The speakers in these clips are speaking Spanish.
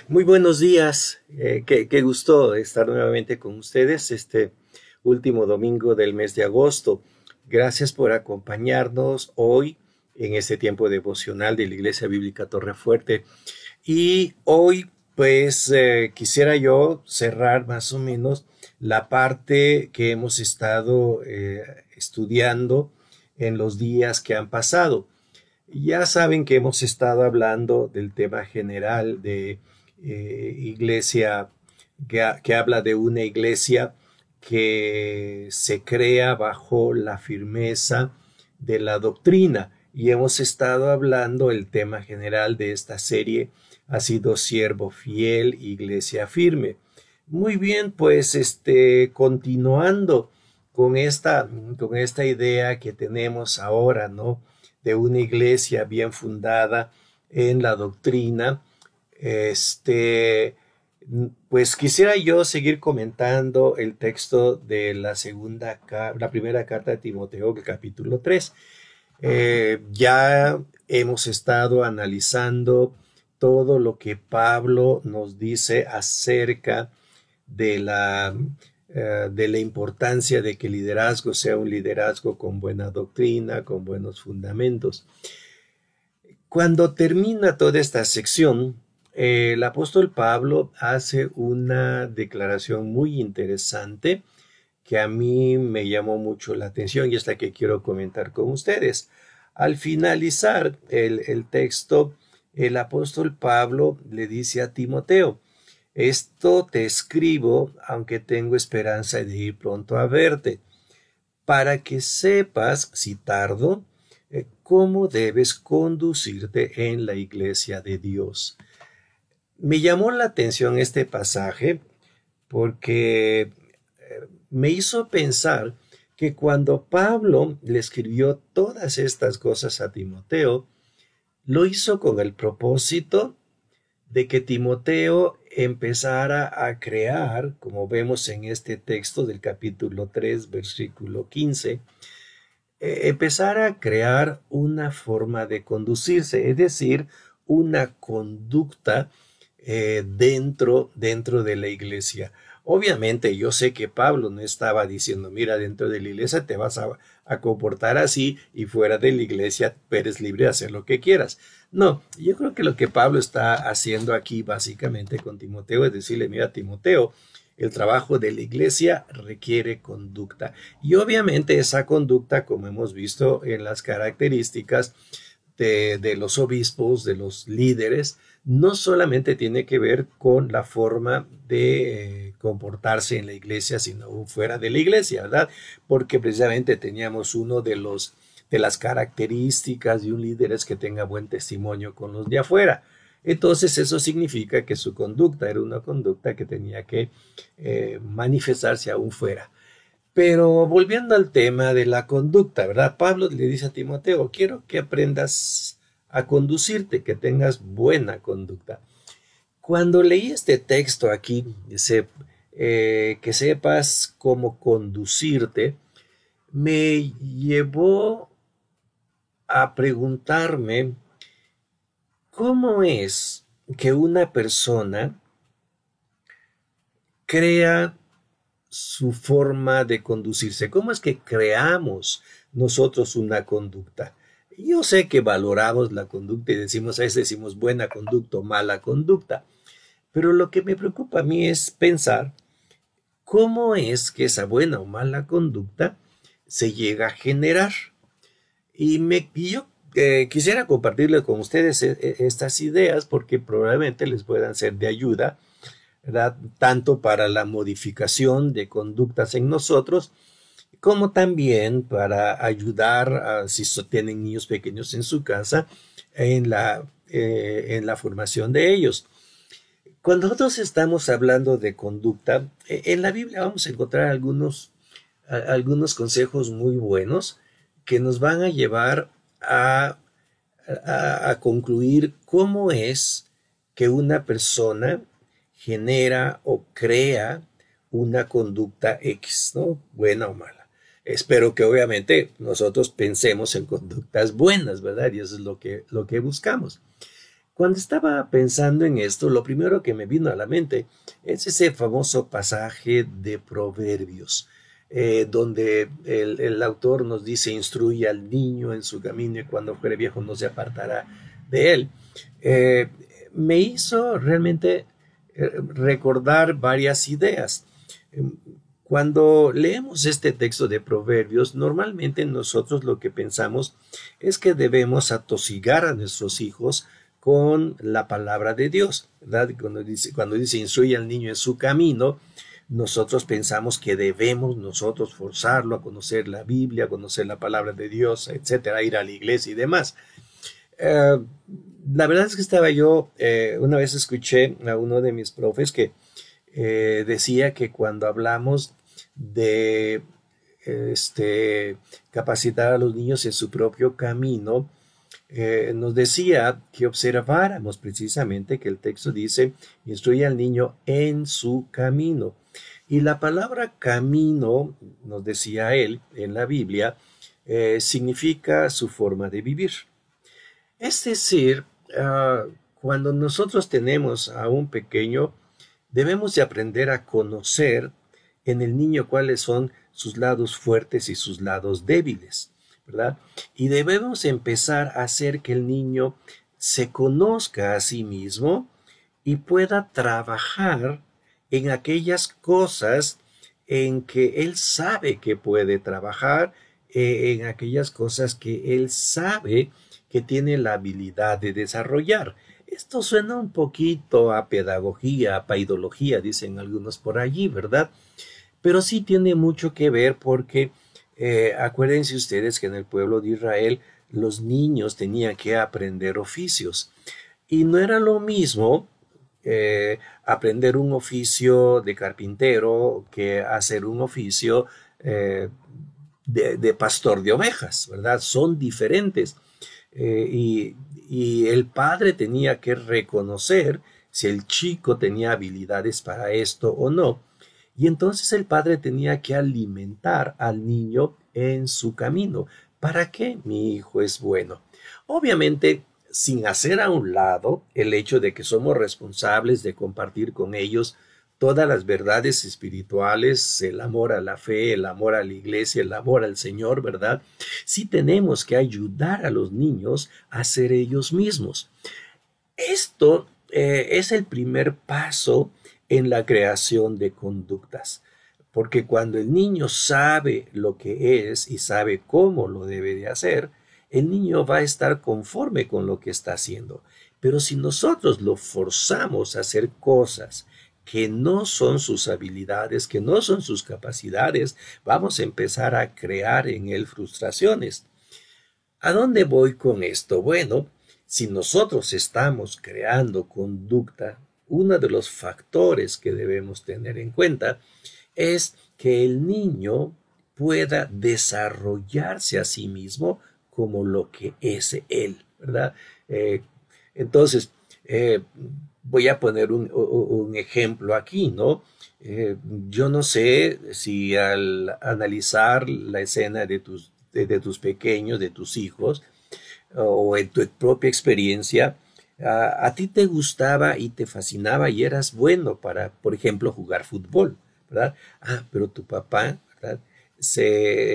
Muy buenos días, qué gusto estar nuevamente con ustedes este último domingo del mes de agosto. Gracias por acompañarnos hoy en este tiempo devocional de la Iglesia Bíblica Torrefuerte. Y hoy, pues, quisiera yo cerrar más o menos la parte que hemos estado estudiando en los días que han pasado. Ya saben que hemos estado hablando del tema general de iglesia, que habla de una iglesia que se crea bajo la firmeza de la doctrina. Y hemos estado hablando, el tema general de esta serie ha sido siervo fiel, iglesia firme. Muy bien, pues continuando con esta idea que tenemos ahora, ¿no? De una iglesia bien fundada en la doctrina, pues quisiera yo seguir comentando el texto de la primera carta de Timoteo, el capítulo 3. Ya hemos estado analizando todo lo que Pablo nos dice acerca de la importancia de que el liderazgo sea un liderazgo con buena doctrina, con buenos fundamentos. Cuando termina toda esta sección, el apóstol Pablo hace una declaración muy interesante que a mí me llamó mucho la atención y es la que quiero comentar con ustedes. Al finalizar el texto, el apóstol Pablo le dice a Timoteo: esto te escribo, aunque tengo esperanza de ir pronto a verte, para que sepas, si tardo, cómo debes conducirte en la iglesia de Dios. Me llamó la atención este pasaje porque me hizo pensar que cuando Pablo le escribió todas estas cosas a Timoteo, lo hizo con el propósito de que Timoteo empezara a crear, como vemos en este texto del capítulo 3, versículo 15, empezara a crear una forma de conducirse, es decir, una conducta dentro de la iglesia. Obviamente yo sé que Pablo no estaba diciendo: mira, dentro de la iglesia te vas a comportar así y fuera de la iglesia eres libre de hacer lo que quieras. No, yo creo que lo que Pablo está haciendo aquí básicamente con Timoteo es decirle: mira, Timoteo, el trabajo de la iglesia requiere conducta. Y obviamente esa conducta, como hemos visto en las características de los obispos, de los líderes, no solamente tiene que ver con la forma de comportarse en la iglesia, sino fuera de la iglesia, ¿verdad? Porque precisamente teníamos uno de las características de un líder es que tenga buen testimonio con los de afuera. Entonces eso significa que su conducta era una conducta que tenía que manifestarse aún fuera. Pero volviendo al tema de la conducta, ¿verdad? Pablo le dice a Timoteo: quiero que aprendas a conducirte, que tengas buena conducta. Cuando leí este texto aquí, dice que sepas cómo conducirte, me llevó a preguntarme cómo es que una persona crea su forma de conducirse. ¿Cómo es que creamos nosotros una conducta? Yo sé que valoramos la conducta y decimos, a veces decimos buena conducta o mala conducta, pero lo que me preocupa a mí es pensar cómo es que esa buena o mala conducta se llega a generar. Y yo quisiera compartirles con ustedes estas ideas porque probablemente les puedan ser de ayuda, ¿verdad? Tanto para la modificación de conductas en nosotros, como también para ayudar si tienen niños pequeños en su casa en la formación de ellos. Cuando nosotros estamos hablando de conducta, en la Biblia vamos a encontrar algunos consejos muy buenos que nos van a llevar a concluir cómo es que una persona genera o crea una conducta X, ¿no? Buena o mala. Espero que obviamente nosotros pensemos en conductas buenas, ¿verdad? Y eso es lo que buscamos. Cuando estaba pensando en esto, lo primero que me vino a la mente es ese famoso pasaje de Proverbios, donde el autor nos dice, instruye al niño en su camino y cuando fuere viejo no se apartará de él. Eh, Me hizo realmente recordar varias ideas. Cuando leemos este texto de Proverbios, normalmente nosotros lo que pensamos es que debemos atosigar a nuestros hijos con la palabra de Dios, ¿verdad? Cuando dice instruye al niño en su camino, nosotros pensamos que debemos nosotros forzarlo a conocer la Biblia, a conocer la palabra de Dios, etcétera, ir a la iglesia y demás. Eh, la verdad es que una vez escuché a uno de mis profes que decía que cuando hablamos de capacitar a los niños en su propio camino, nos decía que observáramos precisamente que el texto dice, instruye al niño en su camino. Y la palabra camino, nos decía él en la Biblia, significa su forma de vivir. Es decir, cuando nosotros tenemos a un pequeño, debemos de aprender a conocer en el niño cuáles son sus lados fuertes y sus lados débiles, ¿verdad? Y debemos empezar a hacer que el niño se conozca a sí mismo y pueda trabajar en aquellas cosas en que él sabe que puede trabajar, en aquellas cosas que él sabe que tiene la habilidad de desarrollar. Esto suena un poquito a pedagogía, a paidología, dicen algunos por allí, ¿verdad? Pero sí tiene mucho que ver porque acuérdense ustedes que en el pueblo de Israel los niños tenían que aprender oficios y no era lo mismo aprender un oficio de carpintero que hacer un oficio de pastor de ovejas, ¿verdad? Son diferentes. Y el padre tenía que reconocer si el chico tenía habilidades para esto o no. Y entonces el padre tenía que alimentar al niño en su camino. ¿Para qué mi hijo es bueno? Obviamente, sin hacer a un lado el hecho de que somos responsables de compartir con ellos todas las verdades espirituales, el amor a la fe, el amor a la iglesia, el amor al Señor, ¿verdad? Sí tenemos que ayudar a los niños a ser ellos mismos. Esto es el primer paso en la creación de conductas, porque cuando el niño sabe lo que es y sabe cómo lo debe de hacer, el niño va a estar conforme con lo que está haciendo. Pero si nosotros lo forzamos a hacer cosas que no son sus habilidades, que no son sus capacidades, vamos a empezar a crear en él frustraciones. ¿A dónde voy con esto? Bueno, si nosotros estamos creando conducta, uno de los factores que debemos tener en cuenta es que el niño pueda desarrollarse a sí mismo como lo que es él, ¿verdad? Entonces, voy a poner un ejemplo aquí, ¿no? Yo no sé si al analizar la escena de tus pequeños, de tus hijos, o en tu propia experiencia, a ti te gustaba y te fascinaba y eras bueno para, por ejemplo, jugar fútbol, ¿verdad? Pero tu papá, ¿verdad?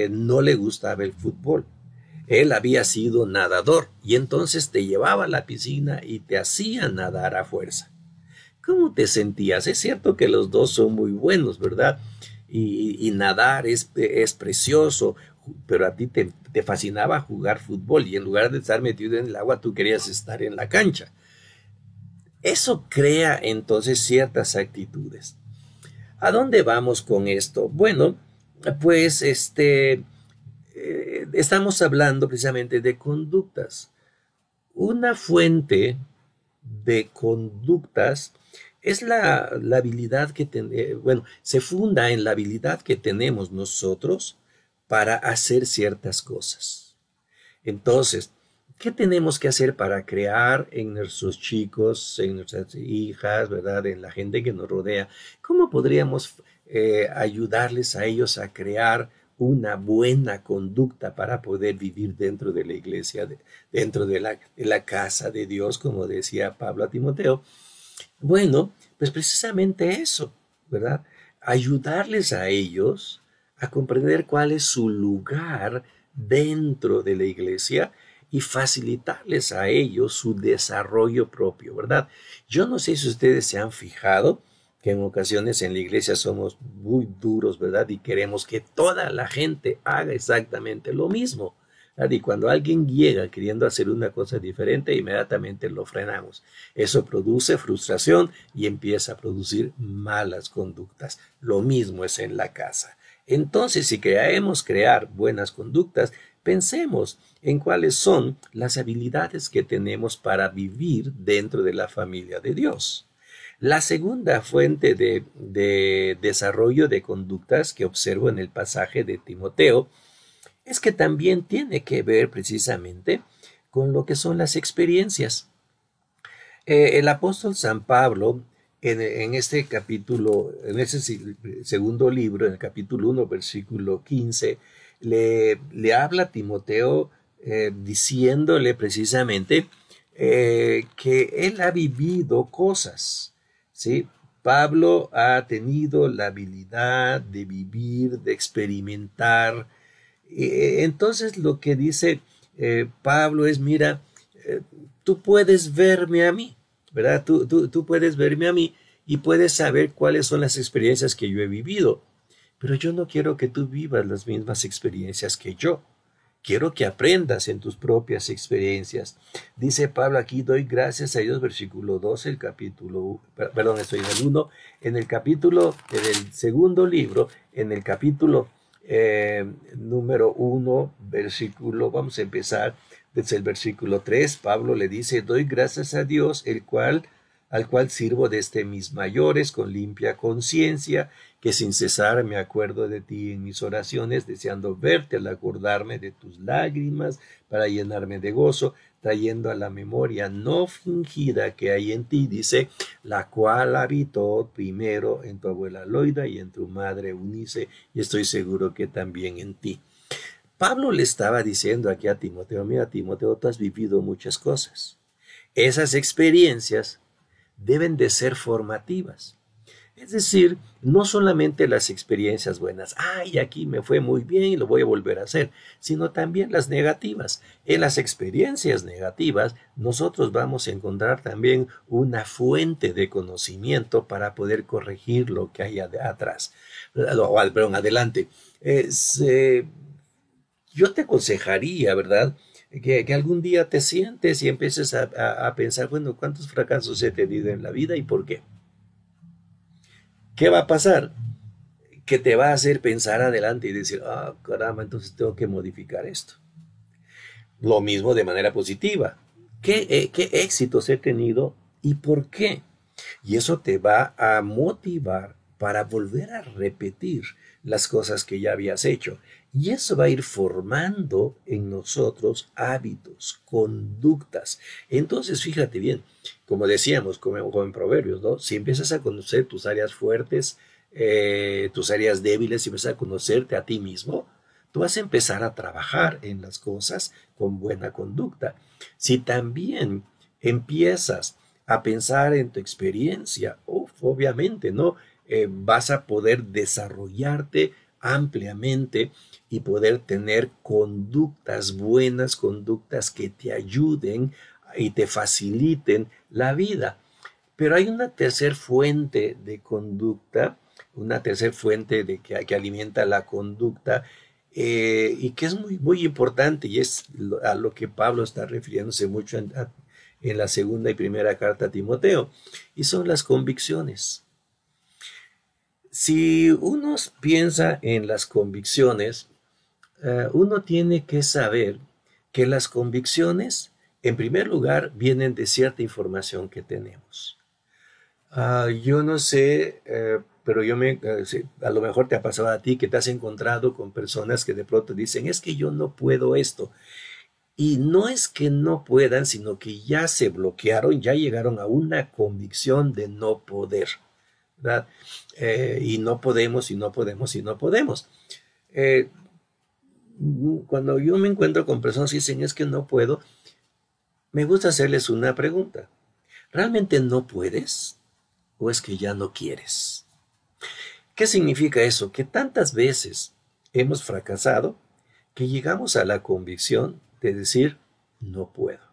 No le gustaba el fútbol. Él había sido nadador y entonces te llevaba a la piscina y te hacía nadar a fuerza. ¿Cómo te sentías? Es cierto que los dos son muy buenos, ¿verdad? Y nadar es precioso, pero a ti te fascinaba jugar fútbol y en lugar de estar metido en el agua, tú querías estar en la cancha. Eso crea entonces ciertas actitudes. ¿A dónde vamos con esto? Bueno, pues estamos hablando precisamente de conductas. Una fuente de conductas es la habilidad que se funda en la habilidad que tenemos nosotros para hacer ciertas cosas. Entonces, ¿qué tenemos que hacer para crear en nuestros chicos, en nuestras hijas, ¿verdad? En la gente que nos rodea? ¿Cómo podríamos ayudarles a ellos a crear una buena conducta para poder vivir dentro de la iglesia, dentro de la casa de Dios, como decía Pablo a Timoteo. Bueno, pues precisamente eso, ¿verdad? Ayudarles a ellos a comprender cuál es su lugar dentro de la iglesia y facilitarles a ellos su desarrollo propio, ¿verdad? Yo no sé si ustedes se han fijado que en ocasiones en la iglesia somos muy duros, ¿verdad? Y queremos que toda la gente haga exactamente lo mismo, ¿verdad? Y cuando alguien llega queriendo hacer una cosa diferente, inmediatamente lo frenamos. Eso produce frustración y empieza a producir malas conductas. Lo mismo es en la casa. Entonces, si queremos crear buenas conductas, pensemos en cuáles son las habilidades que tenemos para vivir dentro de la familia de Dios. La segunda fuente de desarrollo de conductas que observo en el pasaje de Timoteo es que también tiene que ver precisamente con lo que son las experiencias. El apóstol San Pablo, en este capítulo, en ese segundo libro, en el capítulo 1, versículo 15, le habla a Timoteo diciéndole precisamente que él ha vivido cosas, ¿sí? Pablo ha tenido la habilidad de vivir, de experimentar. Entonces lo que dice Pablo es, mira, tú puedes verme a mí, ¿verdad? Tú puedes verme a mí y puedes saber cuáles son las experiencias que yo he vivido. Pero yo no quiero que tú vivas las mismas experiencias que yo. Quiero que aprendas en tus propias experiencias. Dice Pablo aquí, doy gracias a Dios, versículo 12, el capítulo, perdón, estoy en el 1, en el capítulo, en el segundo libro, en el capítulo número 1, versículo, vamos a empezar desde el versículo 3, Pablo le dice, doy gracias a Dios, al cual sirvo desde mis mayores con limpia conciencia, que sin cesar me acuerdo de ti en mis oraciones, deseando verte al acordarme de tus lágrimas para llenarme de gozo, trayendo a la memoria no fingida que hay en ti, dice, la cual habitó primero en tu abuela Loida y en tu madre Eunice, y estoy seguro que también en ti. Pablo le estaba diciendo aquí a Timoteo, mira Timoteo, tú has vivido muchas cosas. Esas experiencias deben de ser formativas. Es decir, no solamente las experiencias buenas, ay, aquí me fue muy bien y lo voy a volver a hacer, sino también las negativas. En las experiencias negativas, nosotros vamos a encontrar también una fuente de conocimiento para poder corregir lo que hay atrás. Perdón, adelante. Yo te aconsejaría, ¿verdad?, que algún día te sientes y empieces a pensar, bueno, ¿cuántos fracasos he tenido en la vida y por qué? ¿Qué va a pasar? Que te va a hacer pensar adelante y decir, ah, caramba, entonces tengo que modificar esto. Lo mismo de manera positiva. ¿Qué éxitos he tenido y por qué? Y eso te va a motivar para volver a repetir las cosas que ya habías hecho. Y eso va a ir formando en nosotros hábitos, conductas. Entonces, fíjate bien, como decíamos, como en Proverbios, ¿no? Si empiezas a conocer tus áreas fuertes, tus áreas débiles, si empiezas a conocerte a ti mismo, tú vas a empezar a trabajar en las cosas con buena conducta. Si también empiezas a pensar en tu experiencia, obviamente, ¿no? Vas a poder desarrollarte ampliamente y poder tener conductas buenas, conductas que te ayuden y te faciliten la vida. Pero hay una tercera fuente de conducta, una tercera fuente que alimenta la conducta y que es muy, muy importante y es a lo que Pablo está refiriéndose mucho en la segunda y primera carta a Timoteo, y son las convicciones. Si uno piensa en las convicciones, uno tiene que saber que las convicciones, en primer lugar, vienen de cierta información que tenemos. Yo no sé, pero sí, a lo mejor te ha pasado a ti que te has encontrado con personas que de pronto dicen, es que yo no puedo esto. Y no es que no puedan, sino que ya se bloquearon, ya llegaron a una convicción de no poder, ¿verdad? Y no podemos, y no podemos, y no podemos. cuando yo me encuentro con personas que dicen es que no puedo, me gusta hacerles una pregunta. ¿Realmente no puedes o es que ya no quieres? ¿Qué significa eso? Que tantas veces hemos fracasado que llegamos a la convicción de decir no puedo.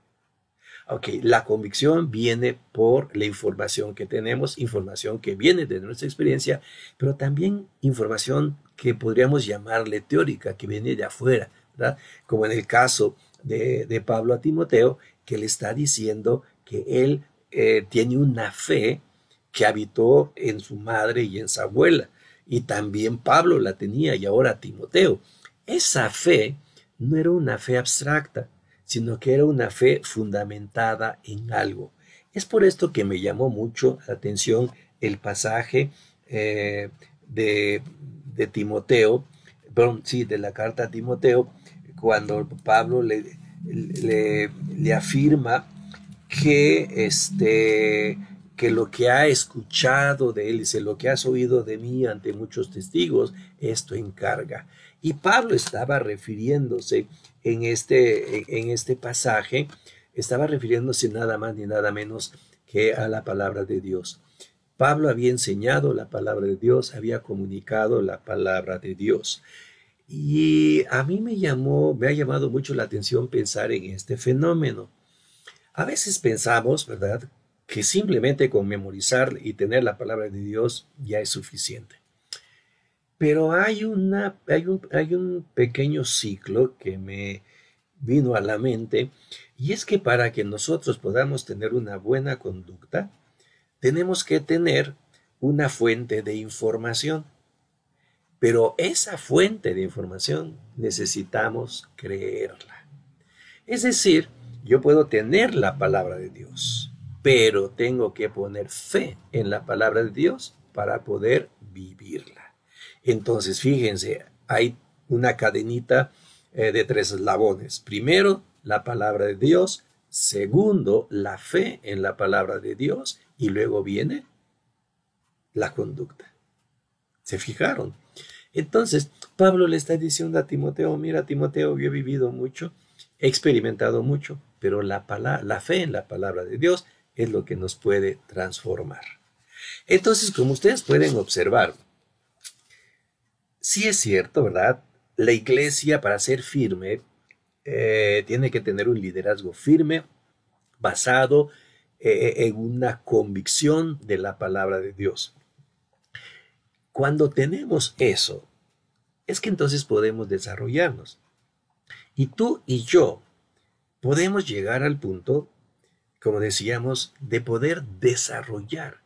Ok, la convicción viene por la información que tenemos, información que viene de nuestra experiencia, pero también información que podríamos llamarle teórica, que viene de afuera, ¿verdad? Como en el caso de Pablo a Timoteo, que le está diciendo que él tiene una fe que habitó en su madre y en su abuela, y también Pablo la tenía y ahora Timoteo. Esa fe no era una fe abstracta, sino que era una fe fundamentada en algo. Es por esto que me llamó mucho la atención el pasaje de Timoteo, perdón, sí, de la carta a Timoteo, cuando Pablo le afirma que, que lo que ha escuchado de él, dice, lo que has oído de mí ante muchos testigos, esto encarga. Y Pablo estaba refiriéndose en este pasaje, estaba refiriéndose nada más ni nada menos que a la palabra de Dios. Pablo había enseñado la palabra de Dios, había comunicado la palabra de Dios. Y a mí me ha llamado mucho la atención pensar en este fenómeno. A veces pensamos, ¿verdad?, que simplemente con memorizar y tener la palabra de Dios ya es suficiente. Pero hay un pequeño ciclo que me vino a la mente, y es que para que nosotros podamos tener una buena conducta, tenemos que tener una fuente de información. Pero esa fuente de información necesitamos creerla. Es decir, yo puedo tener la palabra de Dios, pero tengo que poner fe en la palabra de Dios para poder vivirla. Entonces, fíjense, hay una cadenita de 3 eslabones. Primero, la palabra de Dios. Segundo, la fe en la palabra de Dios. Y luego viene la conducta. ¿Se fijaron? Entonces, Pablo le está diciendo a Timoteo, mira, Timoteo, yo he vivido mucho, he experimentado mucho, pero la fe en la palabra de Dios es lo que nos puede transformar. Entonces, como ustedes pueden observar, sí es cierto, ¿verdad? La iglesia, para ser firme, tiene que tener un liderazgo firme, basado en una convicción de la palabra de Dios. Cuando tenemos eso, es que entonces podemos desarrollarnos. Y tú y yo podemos llegar al punto, como decíamos, de poder desarrollar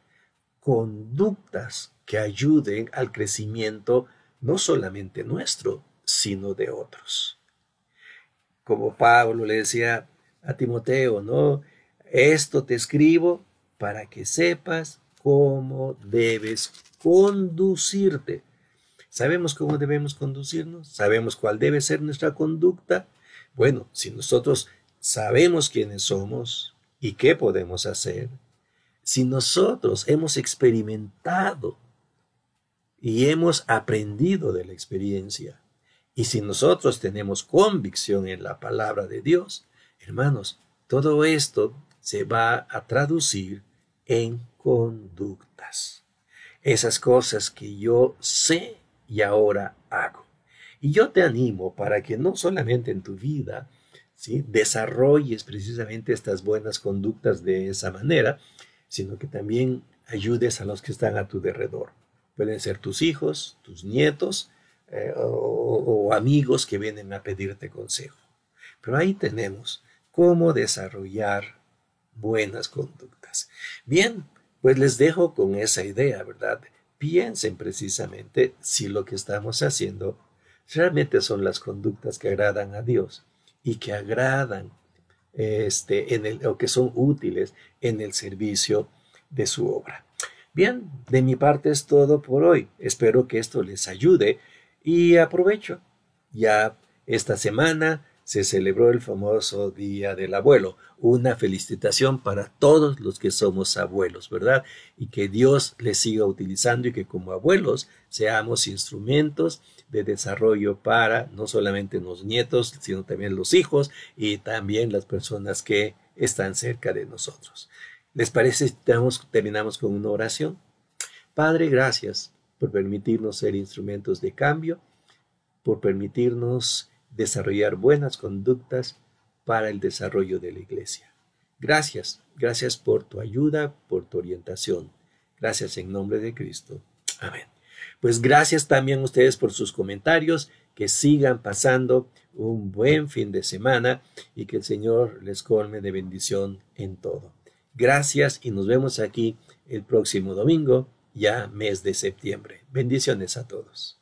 conductas que ayuden al crecimiento no solamente nuestro, sino de otros. Como Pablo le decía a Timoteo, ¿no? Esto te escribo para que sepas cómo debes conducirte. ¿Sabemos cómo debemos conducirnos? ¿Sabemos cuál debe ser nuestra conducta? Bueno, si nosotros sabemos quiénes somos y qué podemos hacer, si nosotros hemos experimentado y hemos aprendido de la experiencia, y si nosotros tenemos convicción en la palabra de Dios, hermanos, todo esto se va a traducir en conductas. Esas cosas que yo sé y ahora hago. Y yo te animo para que no solamente en tu vida, ¿sí?, desarrolles precisamente estas buenas conductas de esa manera, sino que también ayudes a los que están a tu alrededor. Pueden ser tus hijos, tus nietos o amigos que vienen a pedirte consejo. Pero ahí tenemos cómo desarrollar buenas conductas. Bien, pues les dejo con esa idea, ¿verdad? Piensen precisamente si lo que estamos haciendo realmente son las conductas que agradan a Dios y que agradan o que son útiles en el servicio de su obra. Bien, de mi parte es todo por hoy. Espero que esto les ayude y aprovecho. Ya esta semana se celebró el famoso Día del Abuelo. Una felicitación para todos los que somos abuelos, ¿verdad? Y que Dios les siga utilizando y que como abuelos seamos instrumentos de desarrollo para no solamente los nietos, sino también los hijos y también las personas que están cerca de nosotros. ¿Les parece si terminamos con una oración? Padre, gracias por permitirnos ser instrumentos de cambio, por permitirnos desarrollar buenas conductas para el desarrollo de la iglesia. Gracias por tu ayuda, por tu orientación. Gracias en nombre de Cristo. Amén. Pues gracias también a ustedes por sus comentarios, que sigan pasando un buen fin de semana y que el Señor les colme de bendición en todo. Gracias y nos vemos aquí el próximo domingo, ya mes de septiembre. Bendiciones a todos.